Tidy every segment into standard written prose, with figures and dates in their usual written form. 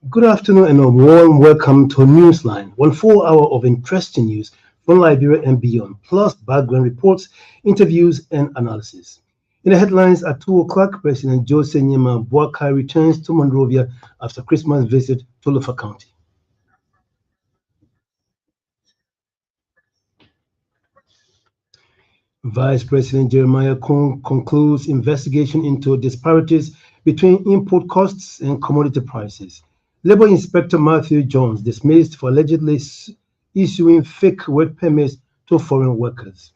Good afternoon and a warm welcome to Newsline, one full hour of interesting news from Liberia and beyond, plus background reports, interviews, and analysis. In the headlines at 2 o'clock, President Jose Nyema Boakai returns to Monrovia after Christmas visit to Lofa County. Vice President Jeremiah Kung concludes investigation into disparities between import costs and commodity prices. Labor Inspector Matthew Jones dismissed for allegedly issuing fake work permits to foreign workers.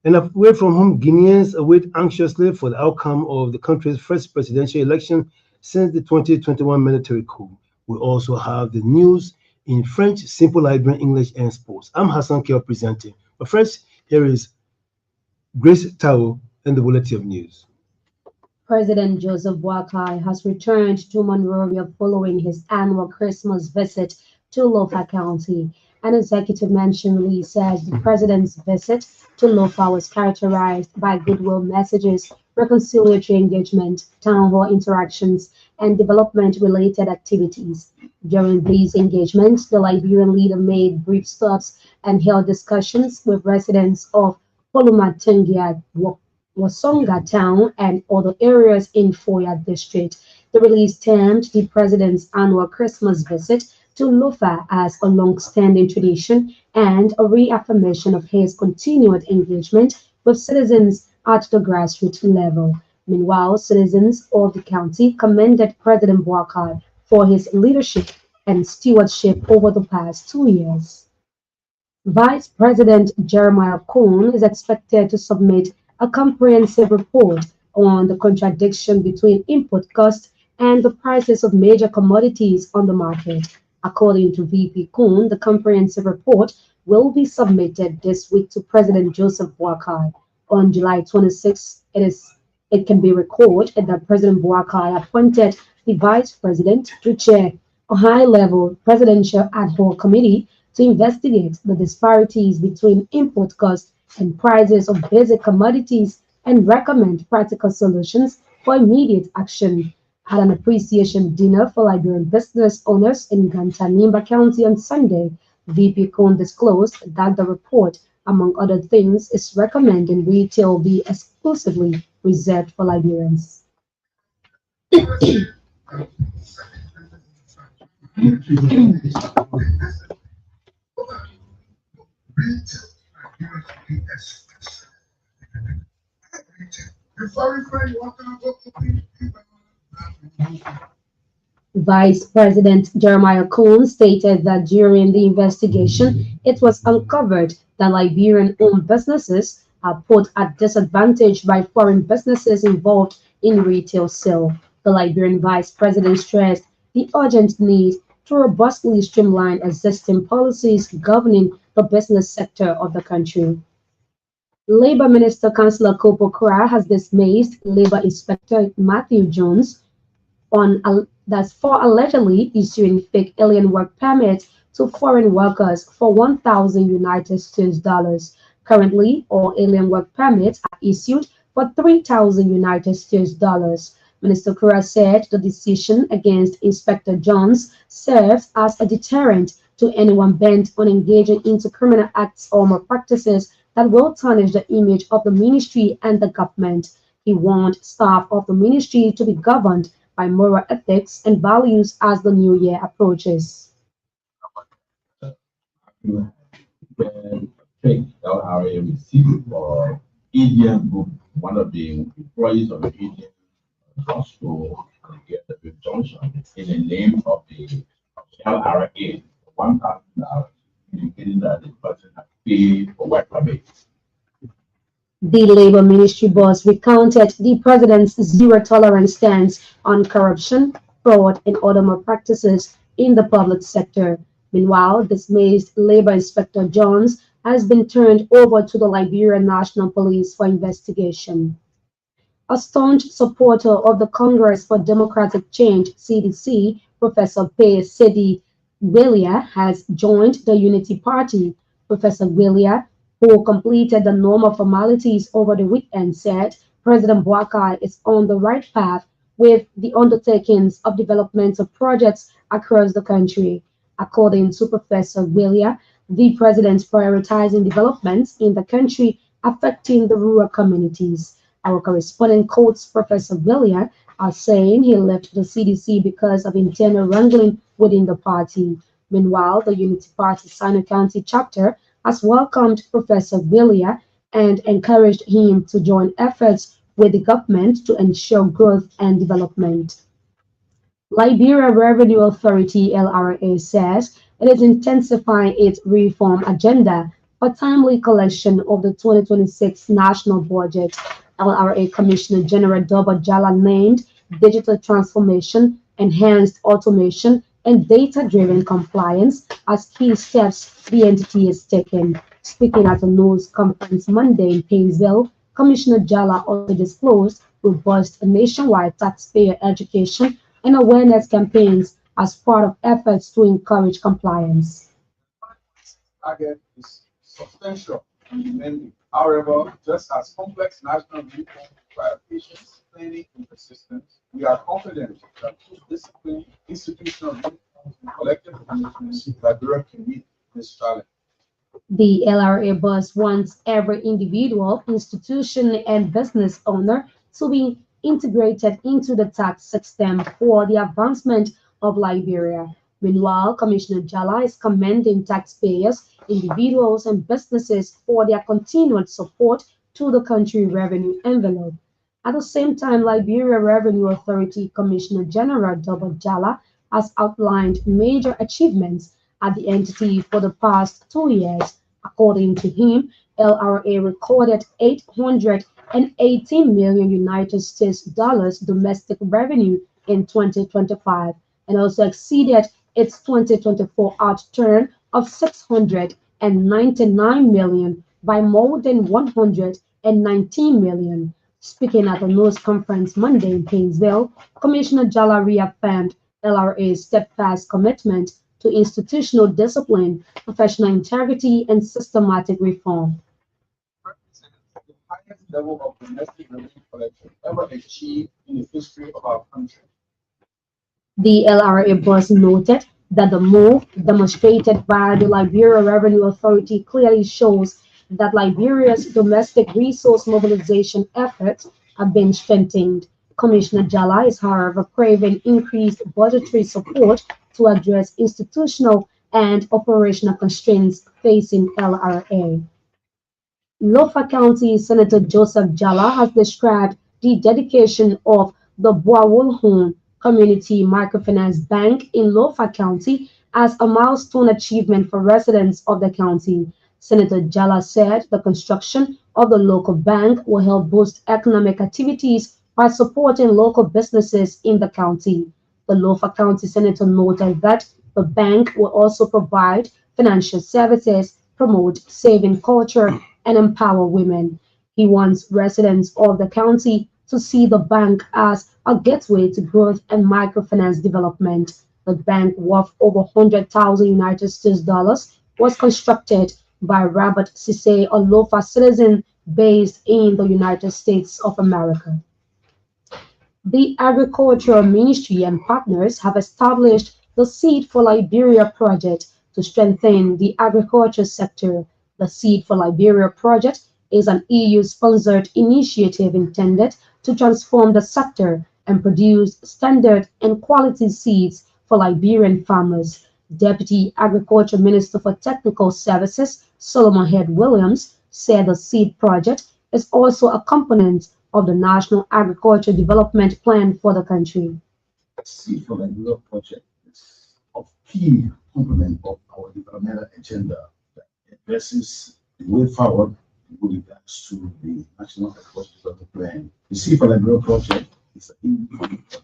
And away from home, Guineans await anxiously for the outcome of the country's first presidential election since the 2021 military coup. We also have the news in French, Simple Liberian, English, and sports. I'm Hassan Keo presenting. But first, here is Grace Tao and the Bulletin of News. President Joseph Boakai has returned to Monrovia following his annual Christmas visit to Lofa County. An executive mention release says the president's visit to Lofa was characterized by goodwill messages, reconciliatory engagement, town hall interactions, and development-related activities. During these engagements, the Liberian leader made brief stops and held discussions with residents of Polumatungia, Wasonga Town, and other areas in Foya District. The release termed the president's annual Christmas visit to Lofa as a long-standing tradition and a reaffirmation of his continued engagement with citizens at the grassroots level. Meanwhile, citizens of the county commended President Boakai for his leadership and stewardship over the past 2 years. Vice President Jeremiah Cohn is expected to submit a comprehensive report on the contradiction between input costs and the prices of major commodities on the market. According to VP Cohn, the comprehensive report will be submitted this week to President Joseph Boakai. On July 26, it can be recorded that President Boakai appointed the Vice President to chair a high-level presidential ad hoc committee to investigate the disparities between input costs and prices of basic commodities and recommend practical solutions for immediate action. At an appreciation dinner for Liberian business owners in Gantanimba County on Sunday, VP Cohn disclosed that the report, among other things, is recommending retail be exclusively reserved for Liberians. Vice President Jeremiah Cohn stated that during the investigation, it was uncovered that Liberian-owned businesses are put at disadvantage by foreign businesses involved in retail sale. The Liberian Vice President stressed the urgent need to robustly streamline existing policies governing the business sector of the country. Labor Minister Councillor Kopo Kra has dismissed Labor Inspector Matthew Jones that's for allegedly issuing fake alien work permits to foreign workers for 1,000 United States dollars. Currently, all alien work permits are issued for 3,000 United States dollars. Minister Kra said the decision against Inspector Jones serves as a deterrent to anyone bent on engaging into criminal acts or malpractices that will tarnish the image of the ministry and the government. He warned staff of the ministry to be governed by moral ethics and values as the new year approaches. Fake LRA received for Indian group, one of the employees of the Indian Costco together with Johnson in the name of the LRA, $1,000, indicating that the person had paid for work permit. The Labor Ministry boss recounted the president's zero-tolerance stance on corruption, fraud, and other malpractices in the public sector. Meanwhile, dismissed Labor Inspector Jones has been turned over to the Liberian National Police for investigation. A staunch supporter of the Congress for Democratic Change, CDC, Professor P. Sedi Willia, has joined the Unity Party. Professor Willia, who completed the normal formalities over the weekend, said President Boakai is on the right path with the undertakings of developmental projects across the country. According to Professor Willia, the president's prioritizing developments in the country affecting the rural communities. Our correspondent quotes Professor Willia as saying he left the CDC because of internal wrangling within the party. Meanwhile, the Unity Party Sino County chapter has welcomed Professor Willia and encouraged him to join efforts with the government to ensure growth and development. Liberia Revenue Authority (LRA) says it is intensifying its reform agenda for timely collection of the 2026 national budget. LRA Commissioner General Doba Jala named digital transformation, enhanced automation, and data-driven compliance as key steps the entity is taking. Speaking at a news conference Monday in Painesville, Commissioner Jala also disclosed robust nationwide taxpayer education and awareness campaigns as part of efforts to encourage compliance. Target is substantial and demanding. However, just as complex national reform require patience, planning, and persistence, we are confident that through discipline, institutional reforms, and collective commitments, Liberia can meet this challenge. The LRA bus wants every individual, institution, and business owner to be integrated into the tax system for the advancement of Liberia. Meanwhile, Commissioner Jala is commending taxpayers, individuals, and businesses for their continued support to the country revenue envelope. At the same time, Liberia Revenue Authority Commissioner General Double Jala has outlined major achievements at the entity for the past 2 years. According to him, LRA recorded 818 million United States dollars domestic revenue in 2025 and also exceeded its 2024 outturn of 699 million by more than 119 million. Speaking at a news conference Monday in Painesville, Commissioner Jala reaffirmed LRA's steadfast commitment to institutional discipline, professional integrity, and systematic reform. Represents the highest level of domestic revenue collection ever achieved in the history of our country. The LRA boss noted that the move demonstrated by the Liberia Revenue Authority clearly shows that Liberia's domestic resource mobilization efforts have been strengthened. Commissioner Jala is, however, craving increased budgetary support to address institutional and operational constraints facing LRA. Lofa County Senator Joseph Jala has described the dedication of the Boawulhun Community Microfinance Bank in Lofa County as a milestone achievement for residents of the county. Senator Jala said the construction of the local bank will help boost economic activities by supporting local businesses in the county. The Lofa County Senator noted that the bank will also provide financial services, promote saving culture, and empower women. He wants residents of the county to see the bank as a gateway to growth and microfinance development. The bank, worth over 100,000 United States dollars, was constructed by Robert Cisse, a Lofa citizen based in the United States of America. The Agricultural Ministry and partners have established the Seed for Liberia project to strengthen the agriculture sector. The Seed for Liberia project is an EU-sponsored initiative intended to transform the sector and produce standard and quality seeds for Liberian farmers. Deputy Agriculture Minister for Technical Services, Solomon Head Williams, said the Seed project is also a component of the National Agriculture Development Plan for the country. Seed for Liberia project is a key component of our developmental agenda that addresses the way forward with regards to the National Agriculture Development Plan. The Seed for Liberia project is a key project to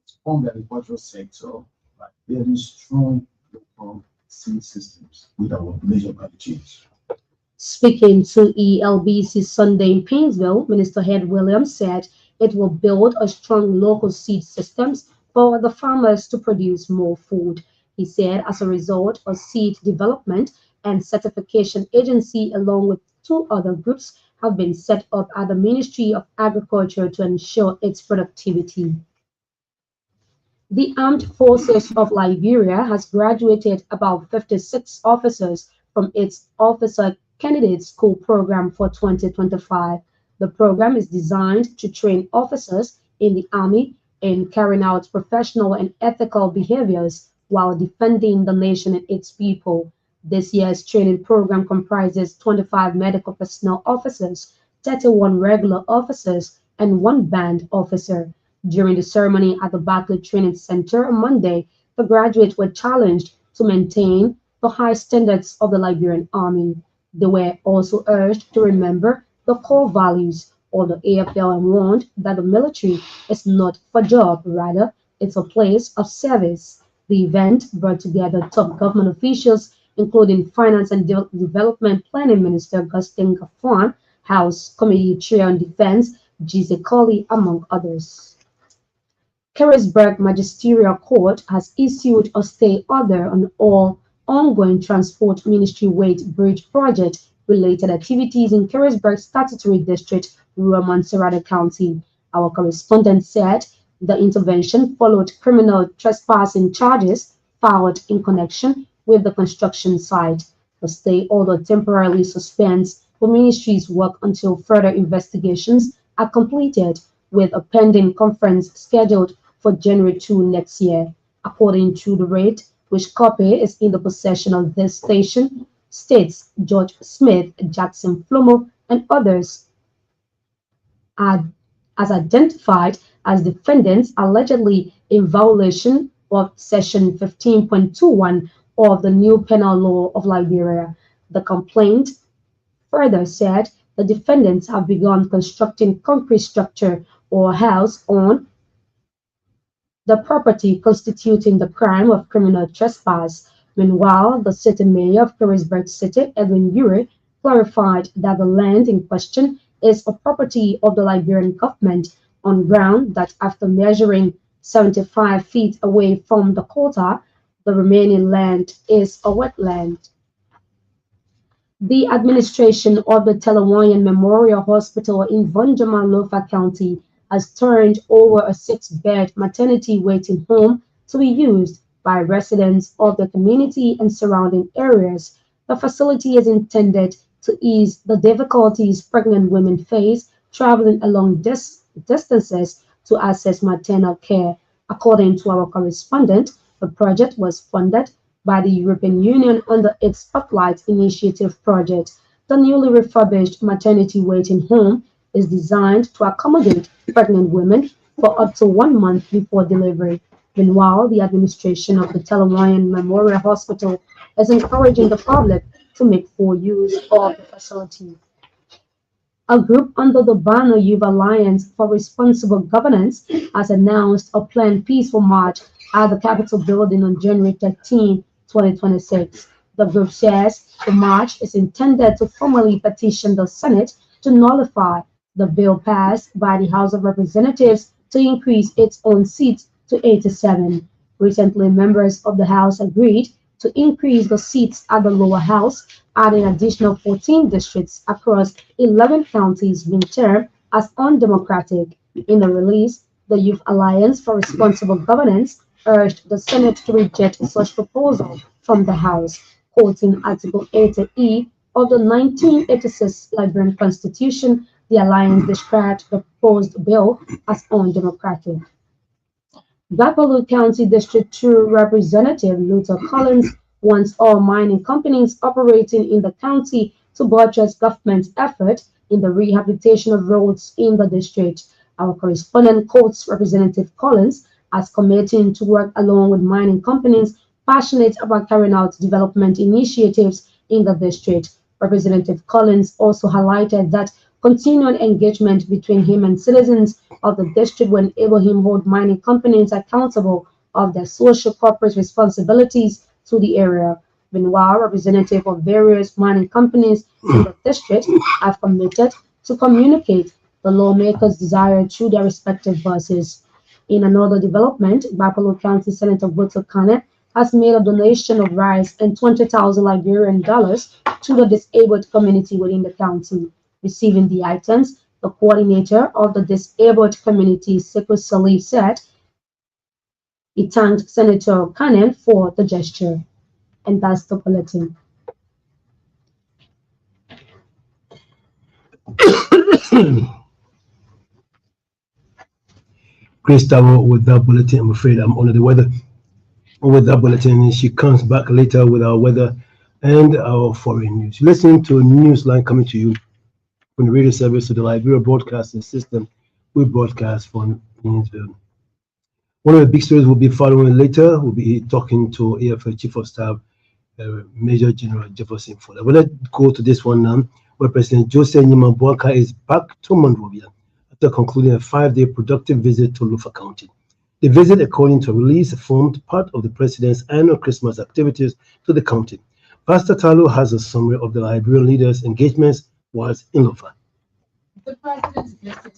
transform the agricultural sector by building strong local seed systems with our major value chains. Speaking to ELBC Sunday in Painesville, Minister Head Williams said it will build a strong local seed systems for the farmers to produce more food. He said as a result, a seed development and certification agency along with two other groups have been set up at the Ministry of Agriculture to ensure its productivity. The Armed Forces of Liberia has graduated about 56 officers from its Officer Candidate School program for 2025. The program is designed to train officers in the Army in carrying out professional and ethical behaviors while defending the nation and its people. This year's training program comprises 25 medical personnel officers, 31 regular officers, and one band officer. During the ceremony at the Barclay Training Center on Monday, the graduates were challenged to maintain the high standards of the Liberian Army. They were also urged to remember the core values of the AFL and warned that the military is not for job, rather, it's a place of service. The event brought together top government officials, including Finance and Development Planning Minister Gustin Gafwan, House Committee Chair on Defense Gize Colley, among others. Carisbrooke Magisterial Court has issued a stay order on all ongoing Transport Ministry Weight Bridge project related activities in Carisbrooke Statutory District, rural Montserrat County. Our correspondent said the intervention followed criminal trespassing charges filed in connection with the construction site. The stay order temporarily suspends the ministry's work until further investigations are completed, with a pending conference scheduled for January 2 next year. According to the rate, which copy is in the possession of this station, states George Smith, Jackson Flomo, and others are as identified as defendants allegedly in violation of Section 15.21 of the new penal law of Liberia. The complaint further said the defendants have begun constructing concrete structure or house on the property constituting the crime of criminal trespass. Meanwhile, the city mayor of Carisbrooke City, Edwin Ure, clarified that the land in question is a property of the Liberian government on ground that after measuring 75 feet away from the quota, the remaining land is a wetland. The administration of the Telewanyan Memorial Hospital in Vonjama, Lofa County has turned over a 6-bed maternity waiting home to be used by residents of the community and surrounding areas. The facility is intended to ease the difficulties pregnant women face traveling along distances to access maternal care. According to our correspondent, the project was funded by the European Union under its Spotlight Initiative project. The newly refurbished maternity waiting home is designed to accommodate pregnant women for up to 1 month before delivery. Meanwhile, the administration of the Telewanyan Memorial Hospital is encouraging the public to make full use of the facility. A group under the banner Youth Alliance for Responsible Governance has announced a planned peaceful march at the Capitol building on January 13, 2026. The group says the march is intended to formally petition the Senate to nullify the bill passed by the House of Representatives to increase its own seats to 87. Recently, members of the House agreed to increase the seats at the lower house, adding additional 14 districts across 11 counties being termed as undemocratic. In a release, the Youth Alliance for Responsible Governance urged the Senate to reject such proposal from the House, quoting Article 80E of the 1986 Liberian Constitution. The Alliance described the proposed bill as undemocratic. Buffalo County District 2 Representative Luther Collins wants all mining companies operating in the county to buttress government's effort in the rehabilitation of roads in the district. Our correspondent quotes Representative Collins as committing to work along with mining companies passionate about carrying out development initiatives in the district. Representative Collins also highlighted that continued engagement between him and citizens of the district will enable him hold mining companies accountable of their social corporate responsibilities to the area. Meanwhile, representatives of various mining companies in the district have committed to communicate the lawmakers' desire through their respective voices. In another development, Buffalo County Senator Boto Kane has made a donation of rice and 20,000 Liberian dollars to the disabled community within the county. Receiving the items, the coordinator of the disabled community, Sickle Salif, said he thanked Senator Cannon for the gesture. And that's the bulletin. Crystal, with that bulletin, I'm afraid I'm under the weather. With that bulletin, she comes back later with our weather and our foreign news. Listening to Newsline coming to you from the radio service to the Liberia Broadcasting System. We broadcast from Gainesville. One of the big stories we'll be following later. We'll be talking to AFL Chief of Staff, Major General Jefferson Fuller. But let's go to this one now, where President Joseph Nyimambuaka is back to Monrovia after concluding a 5-day productive visit to Lufa County. The visit, according to a release, formed part of the president's annual Christmas activities to the county. Pastor Talo has a summary of the Liberian leaders' engagements whilst in Lufa. The president's visit